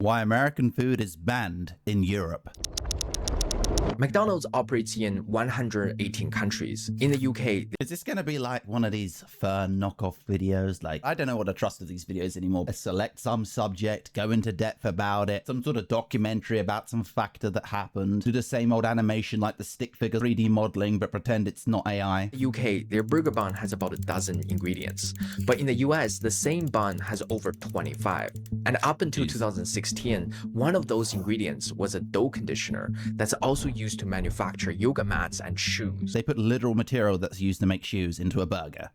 Why American food is banned in Europe. McDonald's operates in 118 countries. In the UK, Is this going to be like one of these Fern knockoff videos? Like, I don't know what to trust of these videos anymore. Select some subject, go into depth about it, some sort of documentary about some factor that happened, do the same old animation like the stick figure 3D modeling, but pretend it's not AI. UK, their burger bun has about a dozen ingredients. But in the US, the same bun has over 25. And up until 2016, one of those ingredients was a dough conditioner that's also used to manufacture yoga mats and shoes. They put literal material that's used to make shoes into a burger.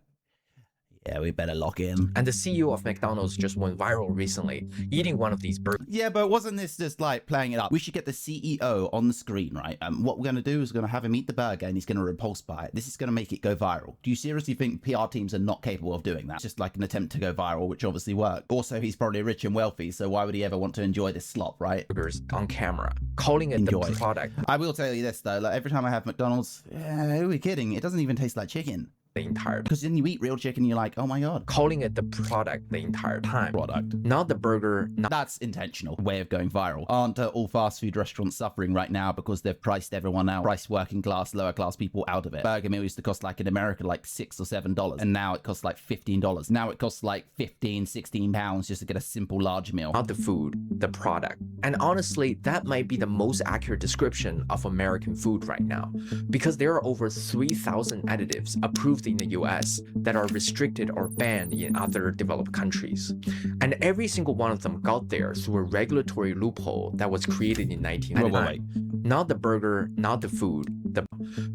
Yeah, we better lock in. And the CEO of McDonald's just went viral recently, eating one of these burgers. Yeah, but wasn't this just like playing it up? We should get the CEO on the screen, right? What we're going to do is we're going to have him eat the burger and he's going to repulse by it. This is going to make it go viral. Do you seriously think PR teams are not capable of doing that? It's just like an attempt to go viral, which obviously worked. Also, he's probably rich and wealthy, so why would he ever want to enjoy this slop, right? On camera, calling it Enjoy. the product. I will tell you this though, like every time I have McDonald's, who are we kidding? It doesn't even taste like chicken. The entire Because then you eat real chicken, you're like, oh my god. calling it the product the entire time. Product. Not the burger, not That's intentional way of going viral. Aren't all fast food restaurants suffering right now because they've priced everyone out, priced working class, lower class people out of it? Burger meal used to cost like in America like $6 or $7, and now it costs like $15. Now it costs like 15, 16 pounds just to get a simple large meal. not the food, the product. And honestly, that might be the most accurate description of American food right now, because there are over 3,000 additives approved in the US that are restricted or banned in other developed countries. And every single one of them got there through a regulatory loophole that was created in 1999. Not the burger, not the food,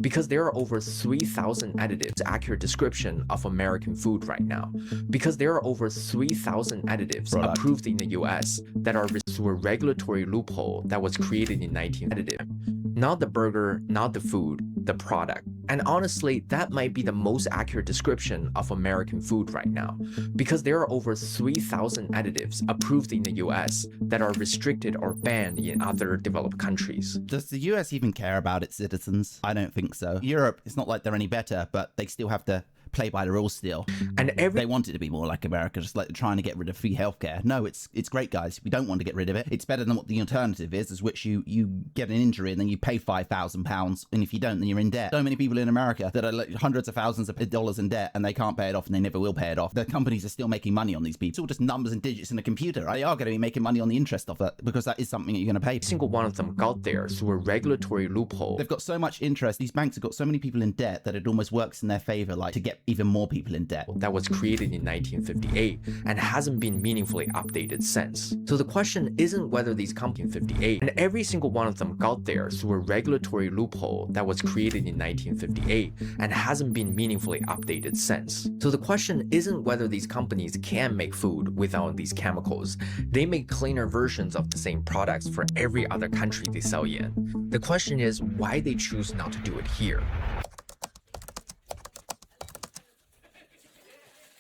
because there are over 3,000 additives. Accurate description of American food right now, because there are over 3,000 additives Product. approved in the US that are through a regulatory loophole that was created in 1999. Not the burger, not the food, the product. And honestly, that might be the most accurate description of American food right now, because there are over 3,000 additives approved in the US that are restricted or banned in other developed countries. Does the US even care about its citizens? I don't think so. Europe, it's not like they're any better, but they still have to play by the rules still. And They want it to be more like America, just like they're trying to get rid of free healthcare. No, it's great, guys. We don't want to get rid of it. It's better than what the alternative is which you get an injury and then you pay £5,000, and if you don't, then you're in debt. So many people in America that are like hundreds of thousands of dollars in debt and they can't pay it off and they never will pay it off. The companies are still making money on these people. It's all just numbers and digits in a computer. They are going to be making money on the interest of that because that is something that you're going to pay. every single one of them got there through a regulatory loophole. They've got so much interest. These banks have got so many people in debt that it almost works in their favor, like to get even more people in debt. That was created in 1958 and hasn't been meaningfully updated since. So the question isn't whether these companies 58 and every single one of them got there through a regulatory loophole that was created in 1958 and hasn't been meaningfully updated since. So the question isn't whether these companies can make food without these chemicals. They make cleaner versions of the same products for every other country they sell in. The question is why they choose not to do it here.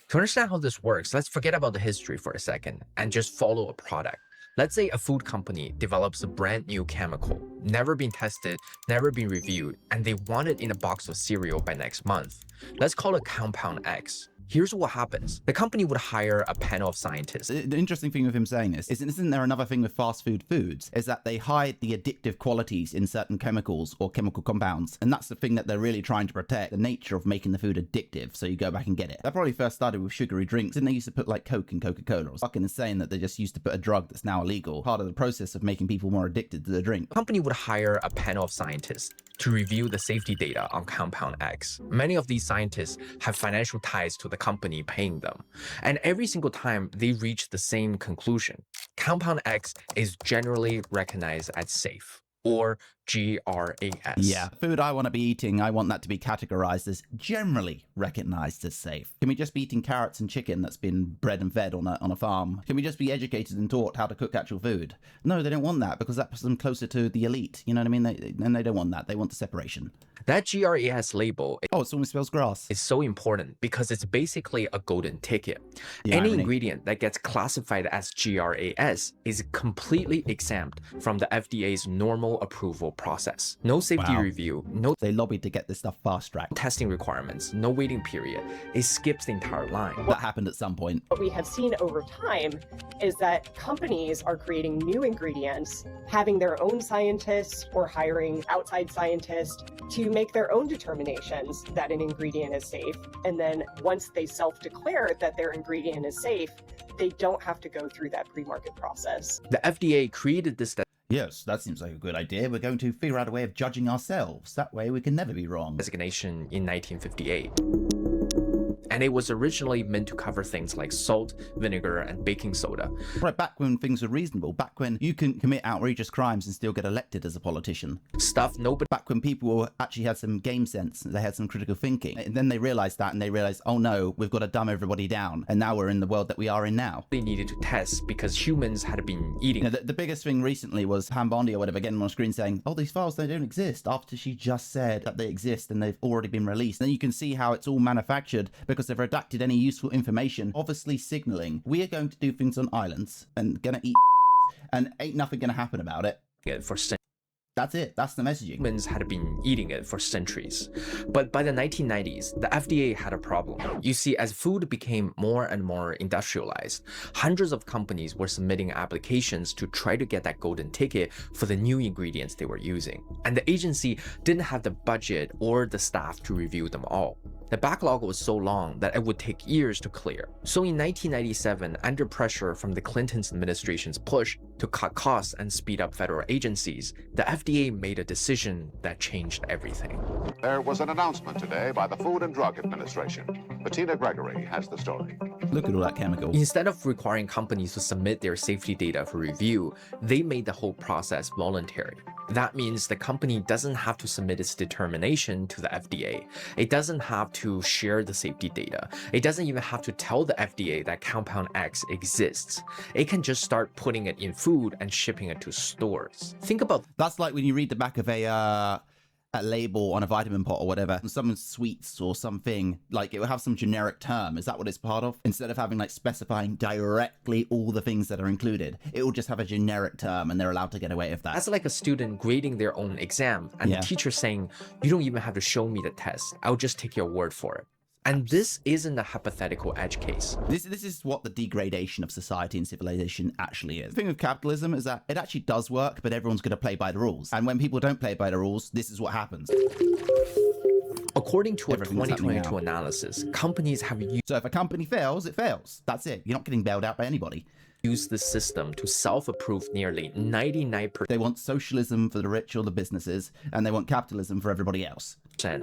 To understand how this works, let's forget about the history for a second and just follow a product. Let's say a food company develops a brand new chemical, never been tested, never been reviewed, and they want it in a box of cereal by next month. Let's call it Compound X. Here's what happens. The company would hire a panel of scientists. The interesting thing with him saying this is, isn't there another thing with fast food foods, is that they hide the addictive qualities in certain chemicals or chemical compounds, and that's the thing that they're really trying to protect, the nature of making the food addictive, so you go back and get it. That probably first started with sugary drinks. Didn't they used to put like Coke in Coca-Cola? It's fucking insane that they just used to put a drug that's now illegal, part of the process of making people more addicted to the drink. The company would hire a panel of scientists to review the safety data on Compound X. Many of these scientists have financial ties to the company paying them. And every single time they reach the same conclusion. Compound X is generally recognized as safe, or GRAS. Yeah, food I want to be eating, I want that to be categorized as generally recognized as safe. Can we just be eating carrots and chicken that's been bred and fed on a farm? Can we just be educated and taught how to cook actual food? No, they don't want that because that puts them closer to the elite. You know what I mean? They don't want that. They want the separation. That GRAS label Oh, it almost spells grass. is so important because it's basically a golden ticket. The Any irony. ingredient that gets classified as GRAS is completely exempt from the FDA's normal approval process. No safety Wow. review, no They lobbied to get this stuff fast-tracked. testing requirements, no waiting period. It skips the entire line. That happened at some point. What we have seen over time is that companies are creating new ingredients, having their own scientists or hiring outside scientists to make their own determinations that an ingredient is safe. And then once they self-declare that their ingredient is safe, they don't have to go through that pre-market process. The FDA created this Yes, that seems like a good idea. We're going to figure out a way of judging ourselves. That way we can never be wrong. designation in 1958. And it was originally meant to cover things like salt, vinegar, and baking soda. Right, back when things were reasonable, back when you can commit outrageous crimes and still get elected as a politician. Stuff nobody Back when people actually had some game sense, they had some critical thinking. And then they realized that and they realized, oh no, we've got to dumb everybody down. And now we're in the world that we are in now. needed to test because humans had been eating You know, the biggest thing recently was Han Bondi or whatever getting on screen saying, oh, these files, they don't exist, after she just said that they exist and they've already been released. And you can see how it's all manufactured because they've redacted any useful information, obviously signaling we are going to do things on islands and gonna eat and ain't nothing gonna happen about it. it for centuries. That's it. That's the messaging. Humans had been eating it for centuries. But by the 1990s, the FDA had a problem. You see, as food became more and more industrialized, hundreds of companies were submitting applications to try to get that golden ticket for the new ingredients they were using. And the agency didn't have the budget or the staff to review them all. The backlog was so long that it would take years to clear. So in 1997, under pressure from the Clinton administration's push to cut costs and speed up federal agencies, the FDA made a decision that changed everything. There was an announcement today by the Food and Drug Administration. Bettina Gregory has the story. Look at all that chemical. Instead of requiring companies to submit their safety data for review, they made the whole process voluntary. That means the company doesn't have to submit its determination to the FDA. It doesn't have to share the safety data. It doesn't even have to tell the FDA that compound X exists. It can just start putting it in food and shipping it to stores. Think about That's like when you read the back of a label on a vitamin pot or whatever, some sweets or something, like it will have some generic term. Is that what it's part of? Instead of having like specifying directly all the things that are included, it will just have a generic term and they're allowed to get away with that. that's like a student grading their own exam and Yeah. the teacher saying, you don't even have to show me the test. I'll just take your word for it. And this isn't a hypothetical edge case. This is what the degradation of society and civilization actually is. The thing with capitalism is that it actually does work, but everyone's going to play by the rules. And when people don't play by the rules, this is what happens. According to a Everything's happening 2022 now. analysis, companies have So if a company fails, it fails. That's it. You're not getting bailed out by anybody. used this system to self-approve nearly 99% They want socialism for the rich or the businesses, and they want capitalism for everybody else.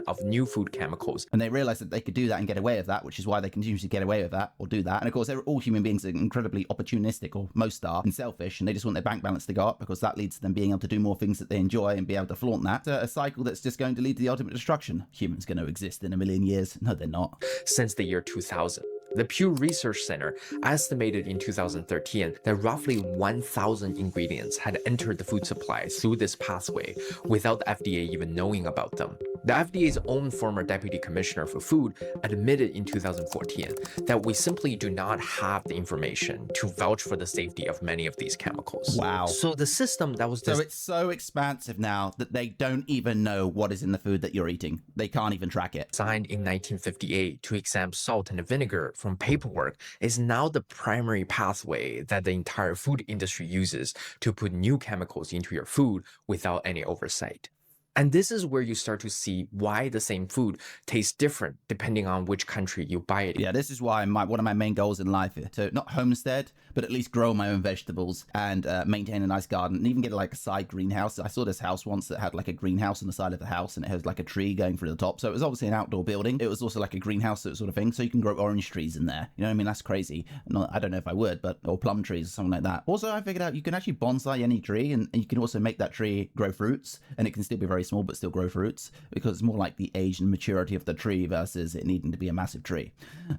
of new food chemicals. And they realize that they could do that and get away with that, which is why they continue to get away with that or do that. And of course, all human beings are incredibly opportunistic, or most are, and selfish, and they just want their bank balance to go up because that leads to them being able to do more things that they enjoy and be able to flaunt that. It's a cycle that's just going to lead to the ultimate destruction. Humans going to exist in a million years? No, they're not. Since the year 2000. The Pew Research Center estimated in 2013 that roughly 1,000 ingredients had entered the food supply through this pathway without the FDA even knowing about them. The FDA's own former deputy commissioner for food admitted in 2014 that we simply do not have the information to vouch for the safety of many of these chemicals. Wow. So the system that was So it's so expansive now that they don't even know what is in the food that you're eating. They can't even track it. designed in 1958 to exempt salt and vinegar from paperwork is now the primary pathway that the entire food industry uses to put new chemicals into your food without any oversight. And this is where you start to see why the same food tastes different depending on which country you buy it in. Yeah, this is why one of my main goals in life is to not homestead, but at least grow my own vegetables and maintain a nice garden and even get like a side greenhouse. I saw this house once that had like a greenhouse on the side of the house and it has like a tree going through the top. So it was obviously an outdoor building. It was also like a greenhouse sort of thing. So you can grow orange trees in there. You know what I mean? That's crazy. I don't know if I would, but or plum trees or something like that. Also, I figured out you can actually bonsai any tree and you can also make that tree grow fruits and it can still be very small, but still grow fruits because it's more like the age and maturity of the tree versus it needing to be a massive tree.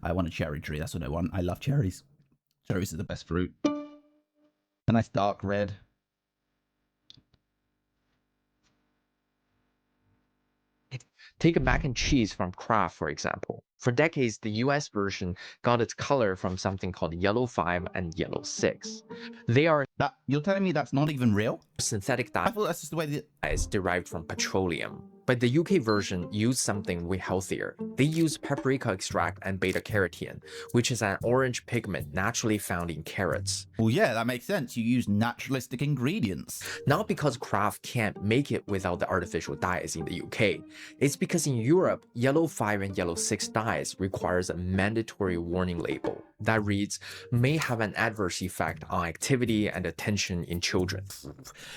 I want a cherry tree. That's what I want. I love cherries. Cherries are the best fruit. A nice dark red. Take a mac and cheese from Kraft, for example. For decades, the US version got its color from something called Yellow 5 and Yellow 6. They are That you're telling me that's not even real? synthetic I thought that's just the way that. dyes derived from petroleum. But the UK version used something way healthier. They used paprika extract and beta-carotene, which is an orange pigment naturally found in carrots. Well, yeah, that makes sense. You use naturalistic ingredients. Not because Kraft can't make it without the artificial dyes in the UK. It's because in Europe, Yellow 5 and Yellow 6 dyes requires a mandatory warning label that reads, may have an adverse effect on activity and attention in children.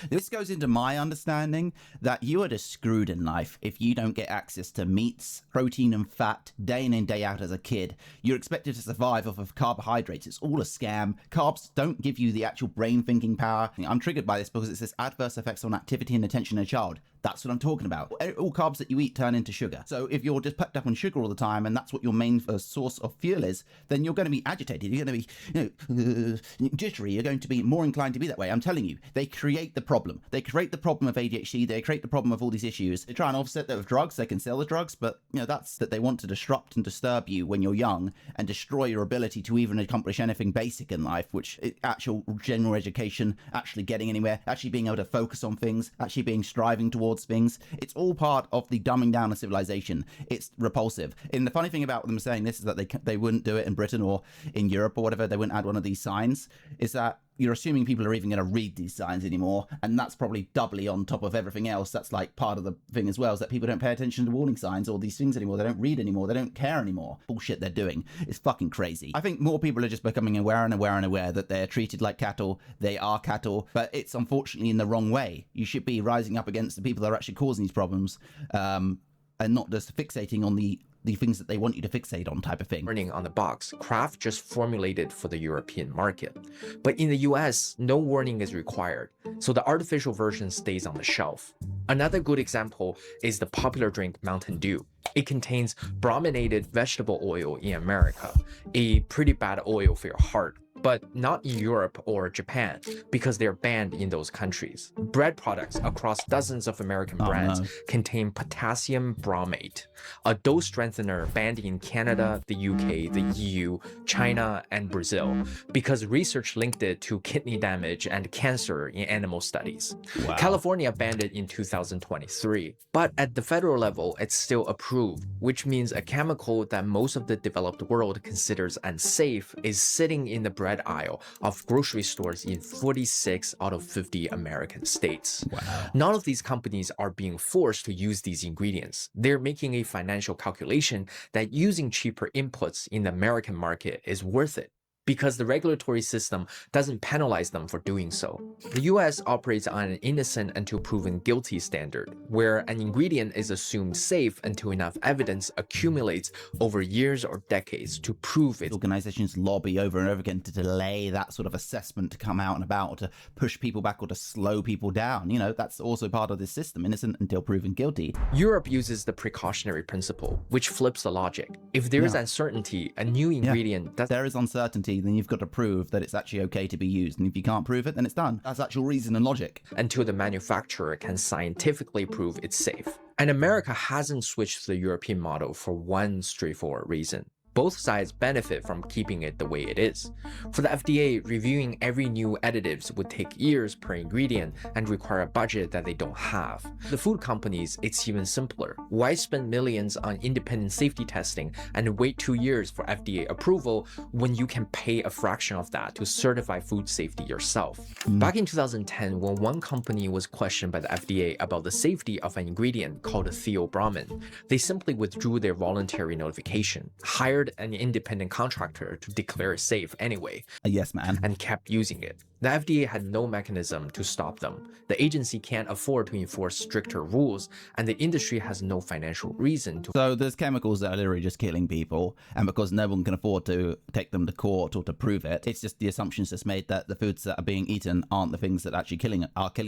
This goes into my understanding that you are just screwed in life if you don't get access to meats, protein and fat day in and day out as a kid. You're expected to survive off of carbohydrates. It's all a scam. Carbs don't give you the actual brain thinking power. I'm triggered by this because it says adverse effects on activity and attention in a child. That's what I'm talking about. All carbs that you eat turn into sugar. So if you're just packed up on sugar all the time and that's what your main source of fuel is, then you're going to be agitated. You're going to be, jittery. You're going to be more inclined to be that way. I'm telling you, they create the problem. They create the problem of ADHD. They create the problem of all these issues. They try and offset that with drugs. They can sell the drugs, but that's that they want to disrupt and disturb you when you're young and destroy your ability to even accomplish anything basic in life, which actual general education, actually getting anywhere, actually being able to focus on things, actually being striving towards things. It's all part of the dumbing down of civilization. It's repulsive. And the funny thing about them saying this is that they wouldn't do it in Britain or in Europe or whatever. They wouldn't add one of these signs. Is that you're assuming people are even going to read these signs anymore, and that's probably doubly on top of everything else. That's like part of the thing as well, is that people don't pay attention to warning signs or these things anymore. They don't read anymore. They don't care anymore. Bullshit they're doing. It's fucking crazy. I think more people are just becoming aware that they're treated like cattle. They are cattle, but it's unfortunately in the wrong way. You should be rising up against the people that are actually causing these problems, and not just fixating on the things that they want you to fixate on type of thing. Warning on the box, Kraft just formulated for the European market. But in the US, no warning is required, so the artificial version stays on the shelf. Another good example is the popular drink Mountain Dew. It contains brominated vegetable oil in America, a pretty bad oil for your heart, but not in Europe or Japan because they're banned in those countries. Bread products across dozens of American brands contain potassium bromate, a dose strengthener banned in Canada, the UK, the EU, China, and Brazil because research linked it to kidney damage and cancer in animal studies. Wow. California banned it in 2023, but at the federal level, it's still approved, which means a chemical that most of the developed world considers unsafe is sitting in the bread aisle of grocery stores in 46 out of 50 American states. Wow. None of these companies are being forced to use these ingredients. They're making a financial calculation that using cheaper inputs in the American market is worth it, because the regulatory system doesn't penalize them for doing so. The US operates on an innocent until proven guilty standard, where an ingredient is assumed safe until enough evidence accumulates over years or decades to prove it. Organizations lobby over and over again to delay that sort of assessment to come out and about, or to push people back or to slow people down. That's also part of this system, innocent until proven guilty. Europe uses the precautionary principle, which flips the logic. If there is uncertainty, a new ingredient doesn't. There is uncertainty, then you've got to prove that it's actually okay to be used. And if you can't prove it, then it's done. That's actual reason and logic. Until the manufacturer can scientifically prove it's safe. And America hasn't switched to the European model for one straightforward reason. Both sides benefit from keeping it the way it is. For the FDA, reviewing every new additives would take years per ingredient and require a budget that they don't have. The food companies, it's even simpler. Why spend millions on independent safety testing and wait 2 years for FDA approval when you can pay a fraction of that to certify food safety yourself? Back in 2010, when one company was questioned by the FDA about the safety of an ingredient called theobromine, they simply withdrew their voluntary notification, hired an independent contractor to declare it safe anyway. Yes, man. And kept using it. The FDA had no mechanism to stop them. The agency can't afford to enforce stricter rules, and the industry has no financial reason to. So there's chemicals that are literally just killing people, and because no one can afford to take them to court or to prove it, it's just the assumptions just made that the foods that are being eaten aren't the things that actually killing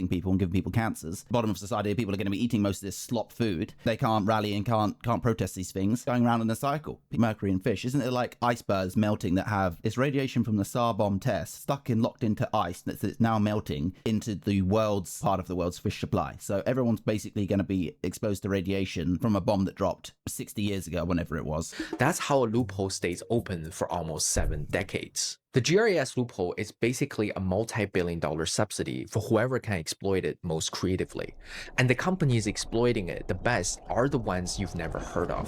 people and giving people cancers. Bottom of society, people are going to be eating most of this slop food. They can't rally and can't protest these things, going around in a cycle. Mercury in fish, isn't it like icebergs melting that have this radiation from the Tsar bomb test locked into ice? ice that's now melting into the world's part of the world's fish supply. So everyone's basically going to be exposed to radiation from a bomb that dropped 60 years ago, whenever it was. That's how a loophole stays open for almost 7 decades. The GRAS loophole is basically a multi-billion-dollar subsidy for whoever can exploit it most creatively. And the companies exploiting it the best are the ones you've never heard of.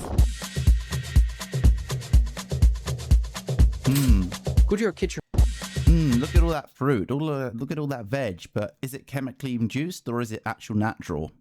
Goodyear Kitchen. Look at all that fruit, look at all that veg, but is it chemically induced or is it actual natural?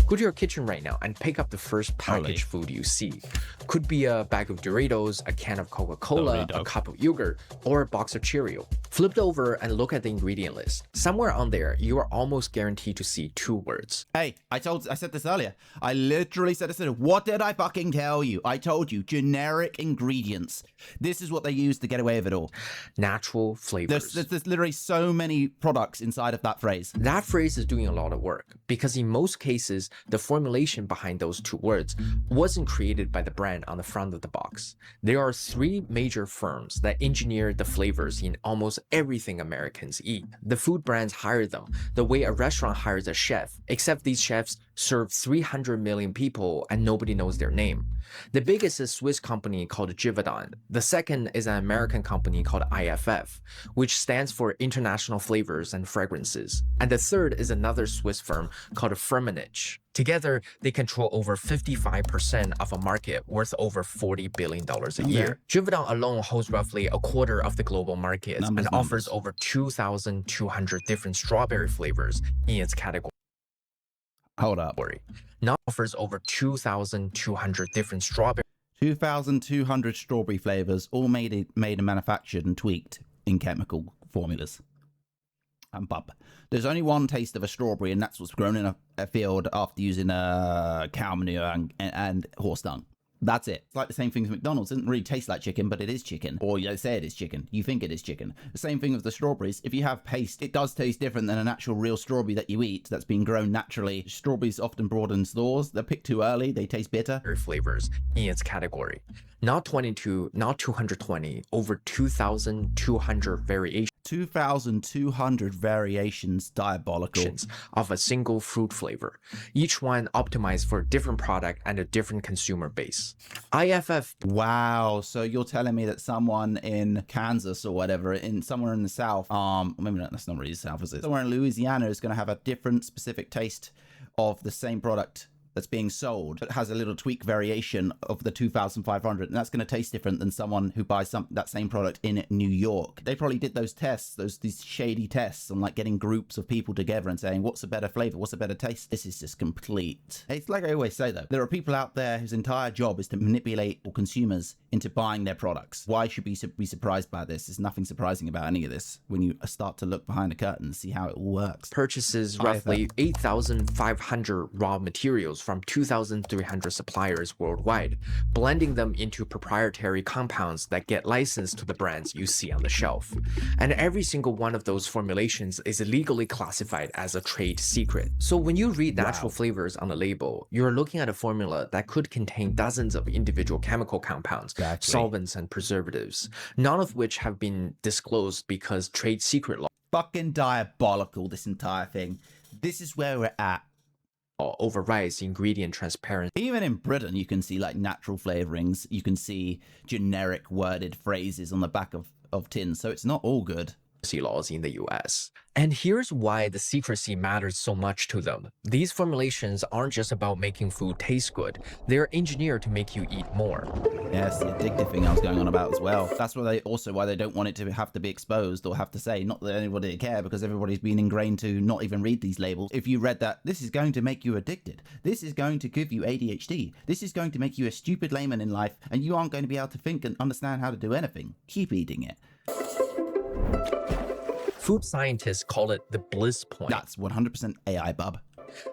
Go to your kitchen right now and pick up the first packaged food you see. Could be a bag of Doritos, a can of Coca-Cola, a cup of yogurt, or a box of Cheerio. Flip it over and look at the ingredient list. Somewhere on there, you are almost guaranteed to see 2 words. Hey, I said this earlier. I literally said this. What did I fucking tell you? I told you, generic ingredients. This is what they use to get away with it all. Natural flavors. There's literally so many products inside of that phrase. That phrase is doing a lot of work because in most cases, the formulation behind those 2 words wasn't created by the brand on the front of the box. There are 3 major firms that engineer the flavors in almost everything Americans eat. The food brands hire them the way a restaurant hires a chef, except these chefs serve 300 million people and nobody knows their name. The biggest is a Swiss company called Givaudan. The second is an American company called IFF, which stands for International Flavors and Fragrances. And the third is another Swiss firm called Firmenich. Together, they control over 55% of a market worth over $40 billion a year. Givaudan alone holds roughly a quarter of the global market and offers over 2,200 different strawberry flavors in its category. Hold up. Now offers over 2,200 different strawberry 2,200 strawberry flavors, all made and manufactured and tweaked in chemical formulas. And bub. There's only one taste of a strawberry, and that's what's grown in a field after using cow manure and horse dung. That's it. It's like the same thing with McDonald's. It doesn't really taste like chicken, but it is chicken. Or you say it is chicken. You think it is chicken. The same thing with the strawberries. If you have paste, it does taste different than an actual real strawberry that you eat that's been grown naturally. Strawberries often brought in stores. They're picked too early. They taste bitter. Flavors in its category. Not 22, not 220, over 2,200 variations. 2,200 variations, diabolical, of a single fruit flavor, each one optimized for a different product and a different consumer base. IFF. Wow, so you're telling me that someone in Kansas or whatever, somewhere in the South, maybe not, that's not really the South, is it? Somewhere in Louisiana is going to have a different specific taste of the same product that's being sold, but has a little tweak variation of the 2,500, and that's going to taste different than someone who buys that same product in New York. They probably did those tests, these shady tests on like getting groups of people together and saying, what's a better flavor? What's a better taste? This is just complete. It's like I always say though, there are people out there whose entire job is to manipulate consumers into buying their products. Why should we be surprised by this? There's nothing surprising about any of this when you start to look behind the curtain and see how it all works. Purchases roughly 8,500 raw materials from 2,300 suppliers worldwide, blending them into proprietary compounds that get licensed to the brands you see on the shelf. And every single one of those formulations is legally classified as a trade secret. So when you read natural flavors on the label, you're looking at a formula that could contain dozens of individual chemical compounds, solvents, and preservatives, none of which have been disclosed because trade secret law. Fucking diabolical, this entire thing. This is where we're at. Overrides ingredient transparency. Even in Britain, you can see like natural flavorings. You can see generic worded phrases on the back of tins. So it's not all good. Laws in the US. And here's why the secrecy matters so much to them. These formulations aren't just about making food taste good. They're engineered to make you eat more. Yes, the addictive thing I was going on about as well. That's why they don't want it to have to be exposed or have to say, not that anybody would care, because everybody's been ingrained to not even read these labels. If you read that, this is going to make you addicted. This is going to give you ADHD. This is going to make you a stupid layman in life, and you aren't going to be able to think and understand how to do anything. Keep eating it. Food scientists call it the bliss point. That's 100% AI, bub.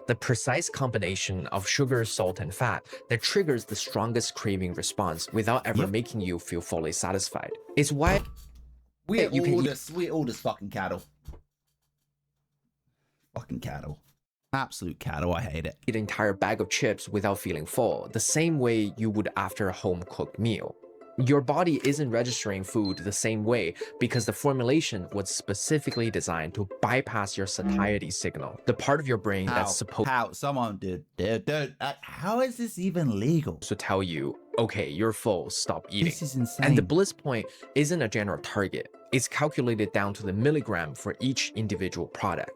The precise combination of sugar, salt, and fat that triggers the strongest craving response without ever making you feel fully satisfied. It's why we're all just fucking cattle. Fucking cattle. Absolute cattle. I hate it. Eat an entire bag of chips without feeling full, the same way you would after a home-cooked meal. Your body isn't registering food the same way because the formulation was specifically designed to bypass your satiety signal, the part of your brain that's supposed Someone, dude, how is this even legal? to tell you, okay, you're full, stop eating. This is insane. And the bliss point isn't a general target. It's calculated down to the milligram for each individual product.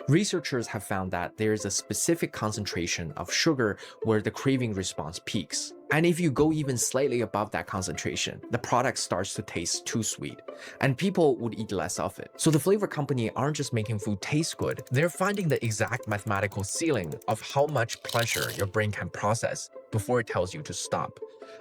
Researchers have found that there is a specific concentration of sugar where the craving response peaks. And if you go even slightly above that concentration, the product starts to taste too sweet, and people would eat less of it. So the flavor company aren't just making food taste good, they're finding the exact mathematical ceiling of how much pleasure your brain can process before it tells you to stop.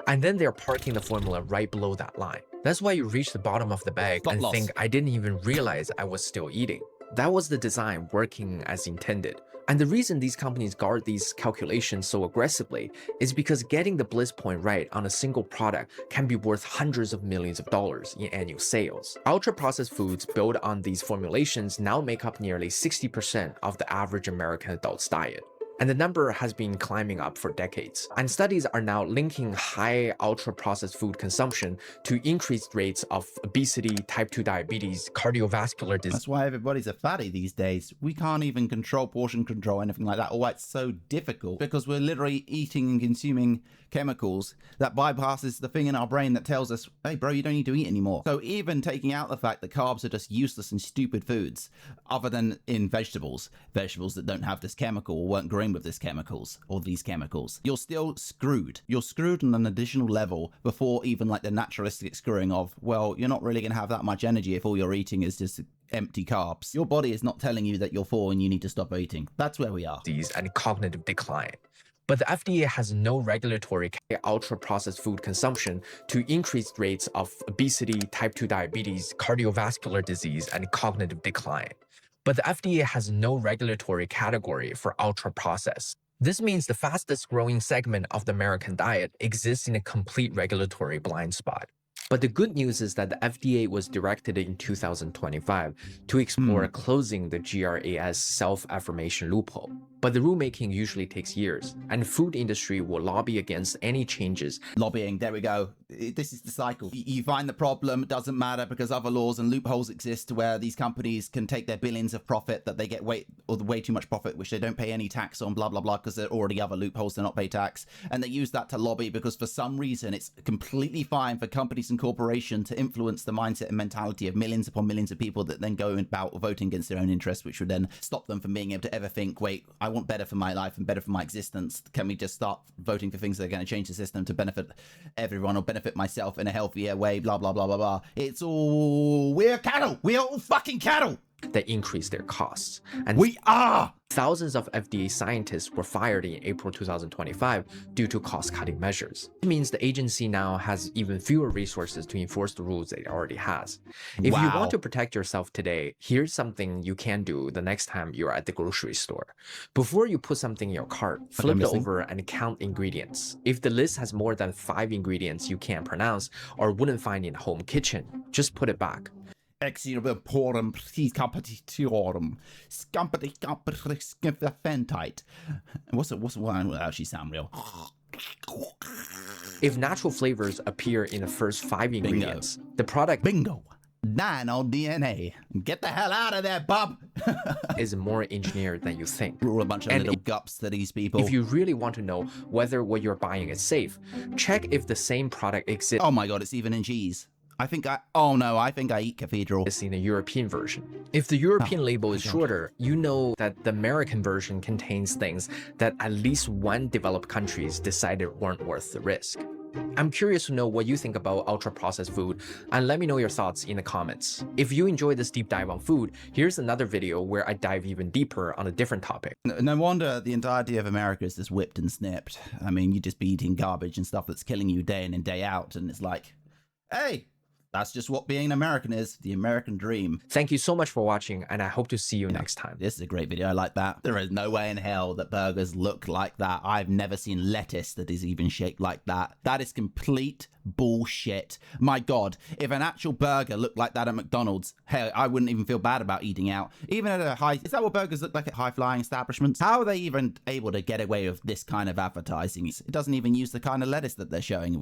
And then they're parking the formula right below that line. That's why you reach the bottom of the bag and think, I didn't even realize I was still eating. That was the design working as intended. And the reason these companies guard these calculations so aggressively is because getting the bliss point right on a single product can be worth hundreds of millions of dollars in annual sales. Ultra-processed foods built on these formulations now make up nearly 60% of the average American adult's diet. And the number has been climbing up for decades. And studies are now linking high ultra-processed food consumption to increased rates of obesity, type 2 diabetes, cardiovascular disease. That's why everybody's a fatty these days. We can't even control portion control, anything like that. Oh, it's so difficult because we're literally eating and consuming chemicals that bypasses the thing in our brain that tells us, hey bro, you don't need to eat anymore. So even taking out the fact that carbs are just useless and stupid foods, other than in vegetables that don't have this chemical or weren't grown with this chemicals or these chemicals, you're still screwed. You're screwed on an additional level before even like the naturalistic screwing of, well, you're not really going to have that much energy if all you're eating is just empty carbs. Your body is not telling you that you're full and you need to stop eating. That's where we are. And cognitive decline. But the FDA has no regulatory ultra-processed food consumption to increased rates of obesity, type 2 diabetes, cardiovascular disease, and cognitive decline. But the FDA has no regulatory category for ultra-processed. This means the fastest growing segment of the American diet exists in a complete regulatory blind spot. But the good news is that the FDA was directed in 2025 to explore closing the GRAS self-affirmation loophole. But the rulemaking usually takes years, and food industry will lobby against any changes. Lobbying, there we go. This is the cycle. You find the problem, it doesn't matter because other laws and loopholes exist where these companies can take their billions of profit that they get way too much profit, which they don't pay any tax on, blah, blah, blah, because there are already other loopholes to not pay tax. And they use that to lobby because for some reason it's completely fine for companies and corporations to influence the mindset and mentality of millions upon millions of people that then go about voting against their own interests, which would then stop them from being able to ever think, wait, I want better for my life and better for my existence. Can we just start voting for things that are going to change the system to benefit everyone or benefit myself in a healthier way, blah, blah, blah, blah, blah. It's all, we're cattle. We're all fucking cattle. That increase their costs. And we are! Thousands of FDA scientists were fired in April 2025 due to cost-cutting measures. It means the agency now has even fewer resources to enforce the rules it already has. If you want to protect yourself today, here's something you can do the next time you're at the grocery store. Before you put something in your cart, flip it over and count ingredients. If the list has more than 5 ingredients you can't pronounce or wouldn't find in a home kitchen, just put it back. Exioporum competitorum scumpity what's one will actually sound real. If natural flavors appear in the first 5 ingredients, the product nano DNA. Get the hell out of there, Bob. is more engineered than you think. We're all a bunch of little gups to these people. If you really want to know whether what you're buying is safe, check if the same product exists. Oh my god, it's even in cheese. I think I eat Cathedral. It's in the European version. If the European label is shorter, you know that the American version contains things that at least one developed countries decided weren't worth the risk. I'm curious to know what you think about ultra-processed food, and let me know your thoughts in the comments. If you enjoyed this deep dive on food, here's another video where I dive even deeper on a different topic. No wonder the entirety of America is just whipped and snipped. I mean, you just be eating garbage and stuff that's killing you day in and day out, and it's like, hey, that's just what being an American is, the American dream. Thank you so much for watching, and I hope to see you next time. This is a great video, I like that. There is no way in hell that burgers look like that. I've never seen lettuce that is even shaped like that. That is complete bullshit. My god, if an actual burger looked like that at McDonald's, hell, I wouldn't even feel bad about eating out. Even at a high, is that what burgers look like at high-flying establishments? How are they even able to get away with this kind of advertising? It doesn't even use the kind of lettuce that they're showing with.